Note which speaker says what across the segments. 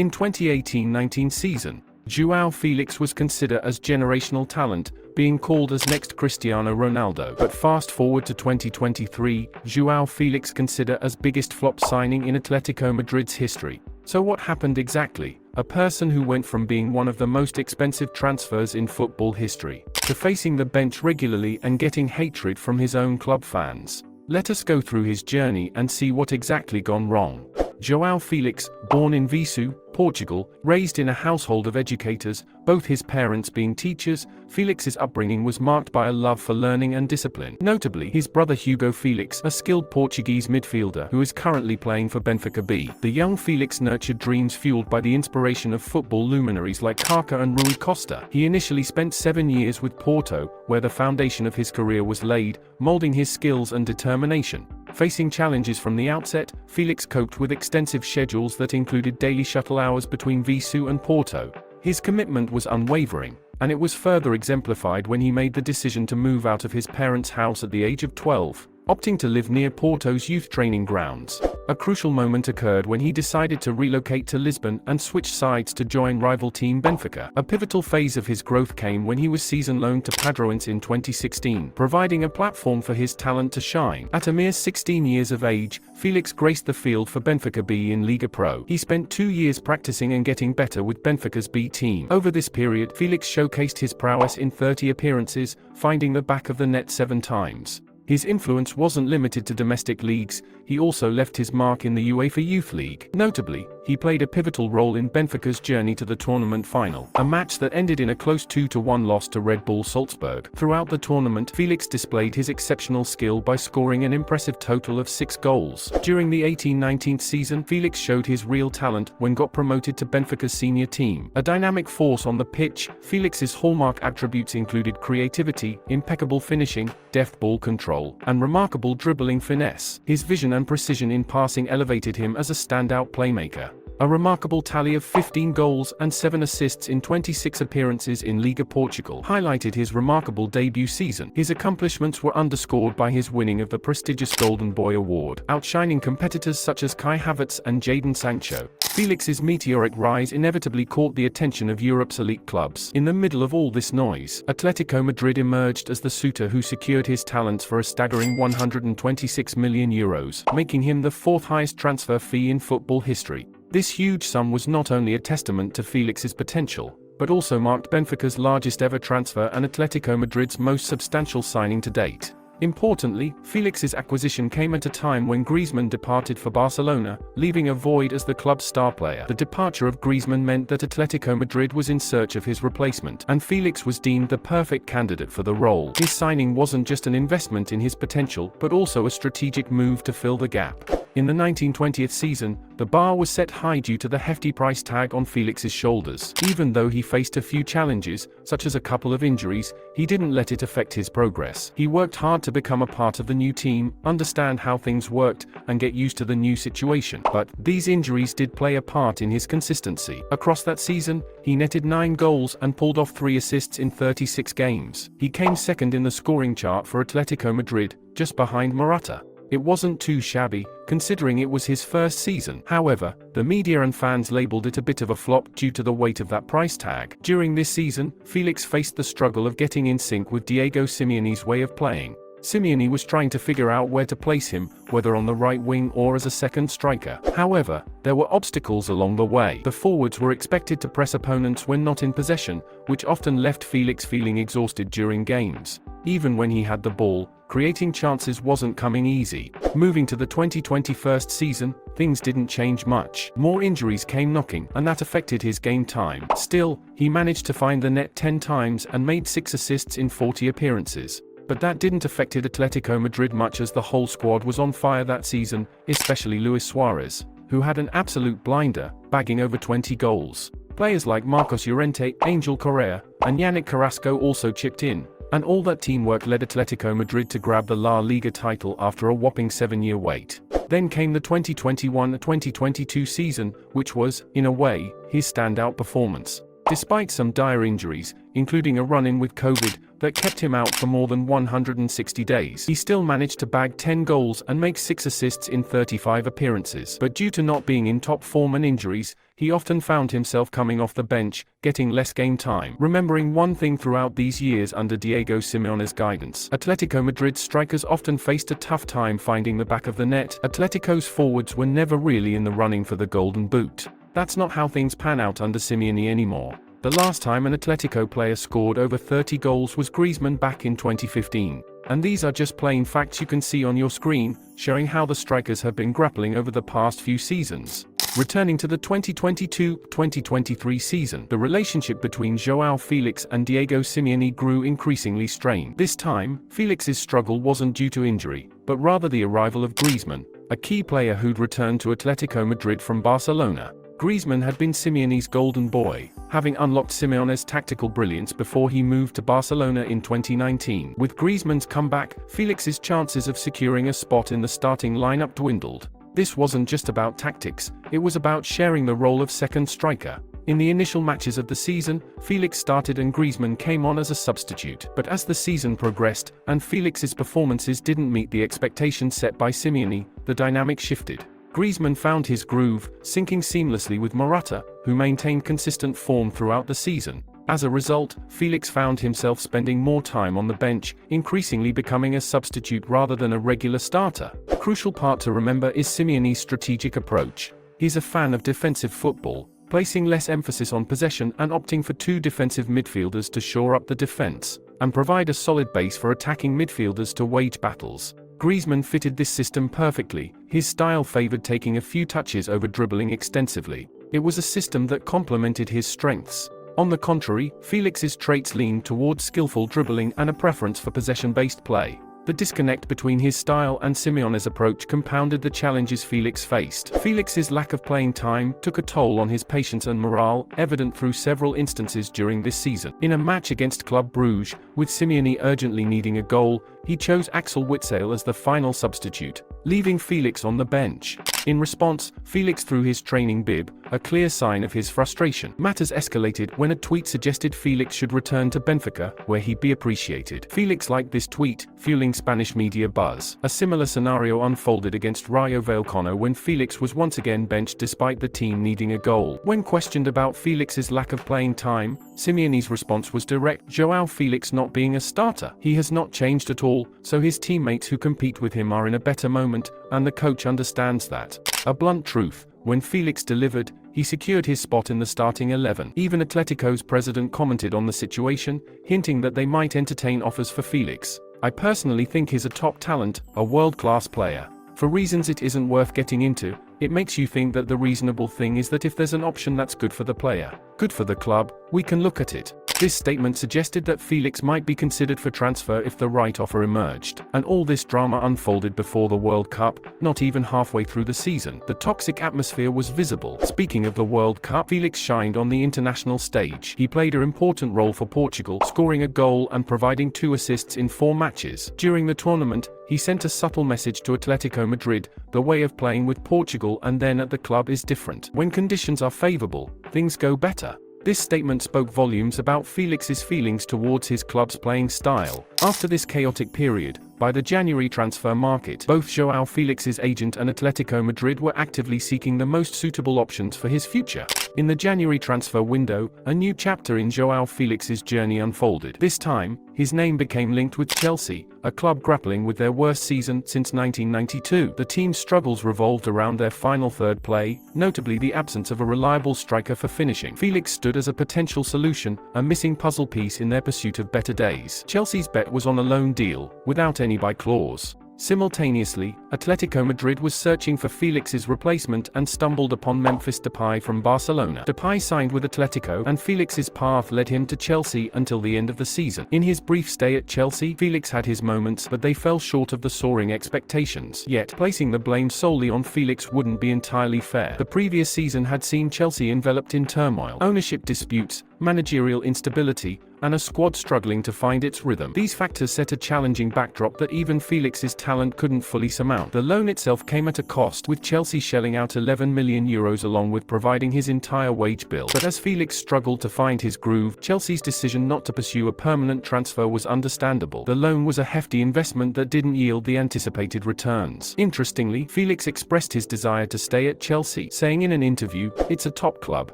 Speaker 1: In 2018-19 season, Joao Felix was considered as generational talent, being called as next Cristiano Ronaldo. But fast forward to 2023, Joao Felix considered as biggest flop signing in Atletico Madrid's history. So what happened exactly? A person who went from being one of the most expensive transfers in football history, to facing the bench regularly and getting hatred from his own club fans. Let us go through his journey and see what exactly gone wrong. Joao Felix, born in Viseu, Portugal, raised in a household of educators, both his parents being teachers. Felix's upbringing was marked by a love for learning and discipline. Notably, his brother Joao Felix, a skilled Portuguese midfielder who is currently playing for Benfica B. The young Felix nurtured dreams fueled by the inspiration of football luminaries like Kaká and Rui Costa. He initially spent 7 years with Porto, where the foundation of his career was laid, molding his skills and determination. Facing challenges from the outset, Felix coped with extensive schedules that included daily shuttle hours between Viseu and Porto. His commitment was unwavering, and it was further exemplified when he made the decision to move out of his parents' house at the age of 12, opting to live near Porto's youth training grounds. A crucial moment occurred when he decided to relocate to Lisbon and switch sides to join rival team Benfica. A pivotal phase of his growth came when he was season loaned to Padroense in 2016, providing a platform for his talent to shine. At a mere 16 years of age, Felix graced the field for Benfica B in Liga Pro. He spent 2 years practicing and getting better with Benfica's B team. Over this period, Felix showcased his prowess in 30 appearances, finding the back of the net 7 times. His influence wasn't limited to domestic leagues, he also left his mark in the UEFA Youth League. Notably, he played a pivotal role in Benfica's journey to the tournament final, a match that ended in a close 2-1 loss to Red Bull Salzburg. Throughout the tournament, Felix displayed his exceptional skill by scoring an impressive total of 6 goals. During the 18-19 season, Felix showed his real talent when got promoted to Benfica's senior team. A dynamic force on the pitch, Felix's hallmark attributes included creativity, impeccable finishing, deft ball control, and remarkable dribbling finesse. His vision and precision in passing elevated him as a standout playmaker. A remarkable tally of 15 goals and 7 assists in 26 appearances in Liga Portugal highlighted his remarkable debut season. His accomplishments were underscored by his winning of the prestigious Golden Boy Award, outshining competitors such as Kai Havertz and Jadon Sancho. Felix's meteoric rise inevitably caught the attention of Europe's elite clubs. In the middle of all this noise, Atletico Madrid emerged as the suitor who secured his talents for a staggering €126 million, making him the 4th highest transfer fee in football history. This huge sum was not only a testament to Felix's potential, but also marked Benfica's largest ever transfer and Atletico Madrid's most substantial signing to date. Importantly, Felix's acquisition came at a time when Griezmann departed for Barcelona, leaving a void as the club's star player. The departure of Griezmann meant that Atletico Madrid was in search of his replacement, and Felix was deemed the perfect candidate for the role. His signing wasn't just an investment in his potential, but also a strategic move to fill the gap. In the 1920th season, the bar was set high due to the hefty price tag on Felix's shoulders. Even though he faced a few challenges, such as a couple of injuries, he didn't let it affect his progress. He worked hard to become a part of the new team, understand how things worked, and get used to the new situation. But these injuries did play a part in his consistency. Across that season, he netted 9 goals and pulled off 3 assists in 36 games. He came second in the scoring chart for Atletico Madrid, just behind Morata. It wasn't too shabby, considering it was his first season. However, the media and fans labeled it a bit of a flop due to the weight of that price tag. During this season, Felix faced the struggle of getting in sync with Diego Simeone's way of playing. Simeone was trying to figure out where to place him, whether on the right wing or as a second striker. However, there were obstacles along the way. The forwards were expected to press opponents when not in possession, which often left Felix feeling exhausted during games. Even when he had the ball, creating chances wasn't coming easy. Moving to the 2021 season, things didn't change much. More injuries came knocking, and that affected his game time. Still, he managed to find the net 10 times and made 6 assists in 40 appearances. But that didn't affect Atletico Madrid much, as the whole squad was on fire that season, especially Luis Suarez, who had an absolute blinder, bagging over 20 goals. Players like Marcos Llorente, Angel Correa, and Yannick Carrasco also chipped in, and all that teamwork led Atletico Madrid to grab the La Liga title after a whopping 7-year wait. Then came the 2021-2022 season, which was, in a way, his standout performance. Despite some dire injuries, including a run-in with COVID that kept him out for more than 160 days, he still managed to bag 10 goals and make 6 assists in 35 appearances. But due to not being in top form and injuries, he often found himself coming off the bench, getting less game time. Remembering one thing throughout these years under Diego Simeone's guidance, Atletico Madrid's strikers often faced a tough time finding the back of the net. Atletico's forwards were never really in the running for the Golden Boot. That's not how things pan out under Simeone anymore. The last time an Atletico player scored over 30 goals was Griezmann back in 2015. And these are just plain facts you can see on your screen, showing how the strikers have been grappling over the past few seasons. Returning to the 2022-2023 season, the relationship between Joao Felix and Diego Simeone grew increasingly strained. This time, Felix's struggle wasn't due to injury, but rather the arrival of Griezmann, a key player who'd returned to Atletico Madrid from Barcelona. Griezmann had been Simeone's golden boy, having unlocked Simeone's tactical brilliance before he moved to Barcelona in 2019. With Griezmann's comeback, Felix's chances of securing a spot in the starting lineup dwindled. This wasn't just about tactics, it was about sharing the role of second striker. In the initial matches of the season, Felix started and Griezmann came on as a substitute. But as the season progressed, and Felix's performances didn't meet the expectations set by Simeone, the dynamic shifted. Griezmann found his groove, syncing seamlessly with Morata, who maintained consistent form throughout the season. As a result, Felix found himself spending more time on the bench, increasingly becoming a substitute rather than a regular starter. A crucial part to remember is Simeone's strategic approach. He's a fan of defensive football, placing less emphasis on possession and opting for two defensive midfielders to shore up the defense, and provide a solid base for attacking midfielders to wage battles. Griezmann fitted this system perfectly. His style favored taking a few touches over dribbling extensively. It was a system that complemented his strengths. On the contrary, Felix's traits leaned towards skillful dribbling and a preference for possession-based play. The disconnect between his style and Simeone's approach compounded the challenges Felix faced. Felix's lack of playing time took a toll on his patience and morale, evident through several instances during this season. In a match against Club Brugge, with Simeone urgently needing a goal, he chose Axel Witsel as the final substitute, leaving Felix on the bench. In response, Felix threw his training bib, a clear sign of his frustration. Matters escalated when a tweet suggested Felix should return to Benfica, where he'd be appreciated. Felix liked this tweet, fueling Spanish media buzz. A similar scenario unfolded against Rayo Vallecano when Felix was once again benched despite the team needing a goal. When questioned about Felix's lack of playing time, Simeone's response was direct: Joao Felix not being a starter. He has not changed at all, so his teammates who compete with him are in a better moment, and the coach understands that. A blunt truth: when Felix delivered, he secured his spot in the starting 11. Even Atletico's president commented on the situation, hinting that they might entertain offers for Felix. I personally think he's a top talent, a world-class player. For reasons it isn't worth getting into, it makes you think that the reasonable thing is that if there's an option that's good for the player, good for the club, we can look at it. This statement suggested that Felix might be considered for transfer if the right offer emerged. And all this drama unfolded before the World Cup, not even halfway through the season. The toxic atmosphere was visible. Speaking of the World Cup, Felix shined on the international stage. He played an important role for Portugal, scoring a goal and providing 2 assists in 4 matches. During the tournament, he sent a subtle message to Atletico Madrid: the way of playing with Portugal and then at the club is different. When conditions are favorable, things go better. This statement spoke volumes about Felix's feelings towards his club's playing style. After this chaotic period, by the January transfer market, both Joao Felix's agent and Atletico Madrid were actively seeking the most suitable options for his future. In the January transfer window, a new chapter in Joao Felix's journey unfolded. This time, his name became linked with Chelsea, a club grappling with their worst season since 1992. The team's struggles revolved around their final third play, notably the absence of a reliable striker for finishing. Felix stood as a potential solution, a missing puzzle piece in their pursuit of better days. Chelsea's bet was on a loan deal, without any buy clause. Simultaneously, Atletico Madrid was searching for Felix's replacement and stumbled upon Memphis Depay from Barcelona. Depay signed with Atletico, and Felix's path led him to Chelsea until the end of the season. In his brief stay at Chelsea, Felix had his moments, but they fell short of the soaring expectations. Yet, placing the blame solely on Felix wouldn't be entirely fair. The previous season had seen Chelsea enveloped in turmoil, ownership disputes, managerial instability, and a squad struggling to find its rhythm. These factors set a challenging backdrop that even Felix's talent couldn't fully surmount. The loan itself came at a cost, with Chelsea shelling out €11 million along with providing his entire wage bill. But as Felix struggled to find his groove, Chelsea's decision not to pursue a permanent transfer was understandable. The loan was a hefty investment that didn't yield the anticipated returns. Interestingly, Felix expressed his desire to stay at Chelsea, saying in an interview, "It's a top club.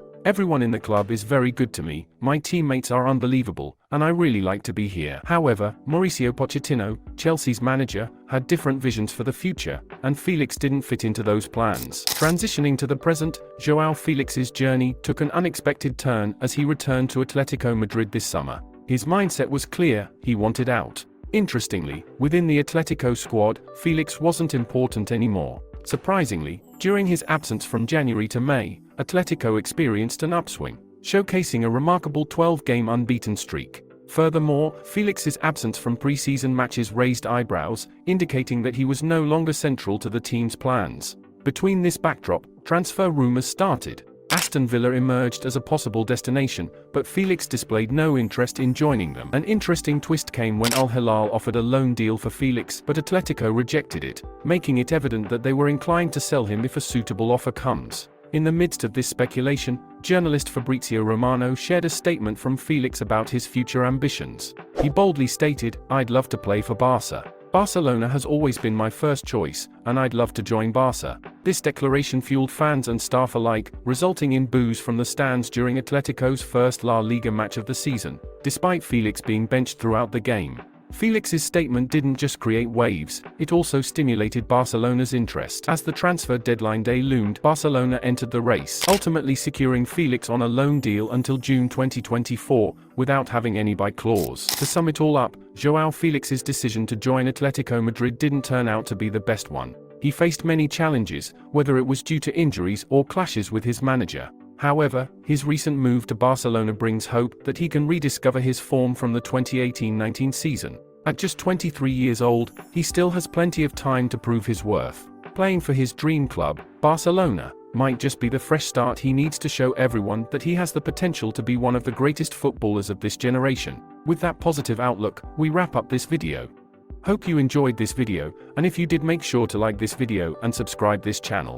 Speaker 1: Everyone in the club is very good to me, my teammates are unbelievable, and I really like to be here." However, Mauricio Pochettino, Chelsea's manager, had different visions for the future, and Felix didn't fit into those plans. Transitioning to the present, Joao Felix's journey took an unexpected turn as he returned to Atletico Madrid this summer. His mindset was clear, he wanted out. Interestingly, within the Atletico squad, Felix wasn't important anymore. Surprisingly, during his absence from January to May, Atletico experienced an upswing, showcasing a remarkable 12-game unbeaten streak. Furthermore, Felix's absence from pre-season matches raised eyebrows, indicating that he was no longer central to the team's plans. Between this backdrop, transfer rumors started. Aston Villa emerged as a possible destination, but Felix displayed no interest in joining them. An interesting twist came when Al Hilal offered a loan deal for Felix, but Atletico rejected it, making it evident that they were inclined to sell him if a suitable offer comes. In the midst of this speculation, journalist Fabrizio Romano shared a statement from Felix about his future ambitions. He boldly stated, "I'd love to play for Barca. Barcelona has always been my first choice, and I'd love to join Barca." This declaration fueled fans and staff alike, resulting in boos from the stands during Atletico's first La Liga match of the season, despite Felix being benched throughout the game. Felix's statement didn't just create waves, it also stimulated Barcelona's interest. As the transfer deadline day loomed, Barcelona entered the race, ultimately securing Felix on a loan deal until June 2024, without having any buy clause. To sum it all up, Joao Felix's decision to join Atletico Madrid didn't turn out to be the best one. He faced many challenges, whether it was due to injuries or clashes with his manager. However, his recent move to Barcelona brings hope that he can rediscover his form from the 2018-19 season. At just 23 years old, he still has plenty of time to prove his worth. Playing for his dream club, Barcelona, might just be the fresh start he needs to show everyone that he has the potential to be one of the greatest footballers of this generation. With that positive outlook, we wrap up this video. Hope you enjoyed this video, and if you did, make sure to like this video and subscribe this channel.